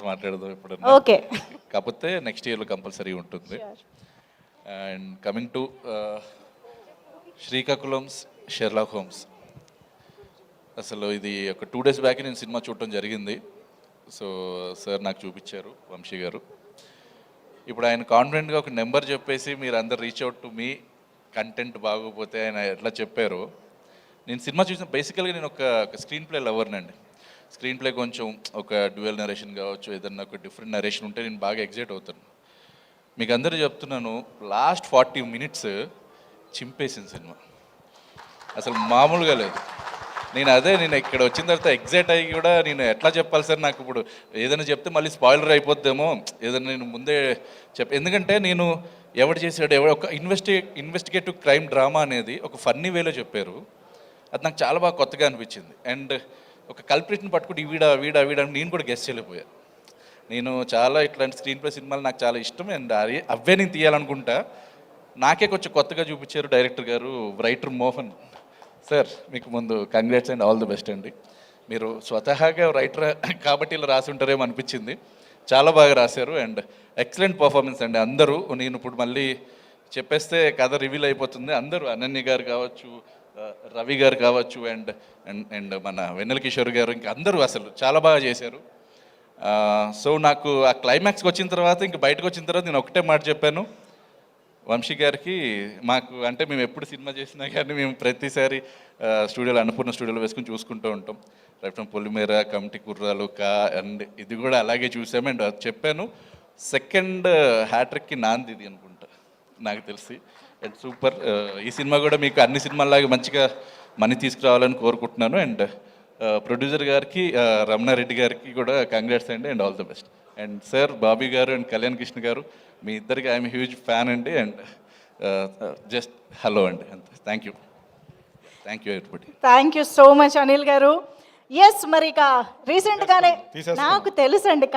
మాట్లాడదాం ఎప్పుడన్నా. ఓకే, కాకపోతే నెక్స్ట్ ఇయర్లో కంపల్సరీ ఉంటుంది. And coming to Srikakulam Sherlock Holmes, అసలు ఇది ఒక 2 days బ్యాక్ నేను సినిమా చూడటం జరిగింది. సో సార్ నాకు చూపించారు, వంశీ గారు. ఇప్పుడు ఆయన కాన్ఫిడెంట్గా ఒక నెంబర్ చెప్పేసి మీరు అందరు reach out to me, content బాగోపోతే ఆయన ఎట్లా చెప్పారు. నేను సినిమా చూసిన బేసికల్గా నేను ఒక స్క్రీన్ ప్లే లవర్నండి. స్క్రీన్ ప్లే కొంచెం ఒక డ్యూయల్ నరేషన్ కావచ్చు, ఏదన్నా ఒక డిఫరెంట్ నరేషన్ ఉంటే నేను బాగా ఎగ్జైట్ అవుతాను. మీకు అందరూ చెప్తున్నాను, లాస్ట్ 40 minutes చింపేసింది సినిమా, అసలు మామూలుగా లేదు. నేను ఇక్కడ వచ్చిన తర్వాత ఎగ్జైట్ అయ్యి కూడా నేను ఎట్లా చెప్పాలి సార్, నాకు ఇప్పుడు ఏదైనా చెప్తే మళ్ళీ స్పాయిలర్ అయిపోద్దేమో, ఏదైనా నేను ముందే ఎందుకంటే నేను ఎవడు చేశాడు ఒక ఇన్వెస్టిగేటివ్ క్రైమ్ డ్రామా అనేది ఒక ఫన్నీ వేలో చెప్పారు. అది నాకు చాలా బాగా కొత్తగా అనిపించింది. అండ్ ఒక కల్ప్రిట్ని పట్టుకుంటే వీడా వీడా వీడా నేను కూడా గెస్ట్ చేయలేకపోయాను. నేను చాలా ఇట్లాంటి స్క్రీన్ ప్లే సినిమాలు నాకు చాలా ఇష్టం. అండ్ అవే నేను తీయాలనుకుంటా. నాకే కొంచెం కొత్తగా చూపించారు డైరెక్టర్ గారు, రైటర్ మోహన్ సార్. మీకు ముందు congrats and all the best అండి. మీరు స్వతహాగా రైటర్ కాబట్టి ఇలా రాసి ఉంటారేమో అనిపించింది. చాలా బాగా రాశారు అండ్ ఎక్సలెంట్ పర్ఫార్మెన్స్ అండి. అందరూ, నేను ఇప్పుడు మళ్ళీ చెప్పేస్తే కథ రివీల్ అయిపోతుంది. అందరూ, అనన్య గారు కావచ్చు, రవి గారు కావచ్చు, అండ్ అండ్ అండ్ మన వెన్నెల కిషోర్ గారు, ఇంకా అందరూ అసలు చాలా బాగా చేశారు. సో నాకు ఆ క్లైమాక్స్కి వచ్చిన తర్వాత, ఇంక బయటకు వచ్చిన తర్వాత నేను ఒకటే మాట చెప్పాను వంశీ గారికి. మాకు అంటే మేము ఎప్పుడు సినిమా చేసినా కానీ మేము ప్రతిసారి స్టూడియోలో, అన్నపూర్ణ స్టూడియోలో వేసుకుని చూసుకుంటూ ఉంటాం. రైట్ ఫ్రమ్ పొలిమేర, కమిటీ కుర్రాలు, అండ్ ఇది కూడా అలాగే చూసాము. అండ్ చెప్పాను, సెకండ్ హ్యాట్రిక్కి నాంది ఇది అనుకుంటా నాకు తెలిసి. And super. ఈ సినిమా కూడా మీకు అన్ని సినిమాల్లాగా మంచిగా మనీ తీసుకురావాలని కోరుకుంటున్నాను. అండ్ ప్రొడ్యూసర్ గారికి, రమణారెడ్డి గారికి కూడా కంగ్రాట్స్ అండి and all the best. And sir, Bobby గారు అండ్ కళ్యాణ్ కృష్ణ గారు, మీ ఇద్దరికి ఐఎమ్ హ్యూజ్ ఫ్యాన్ అండి. అండ్ జస్ట్ హలో అండి, అంతే. Thank you everybody. Thank you so much Anil గారు. ఎస్, మరి ఇక రీసెంట్గానే నాకు తెలుసండి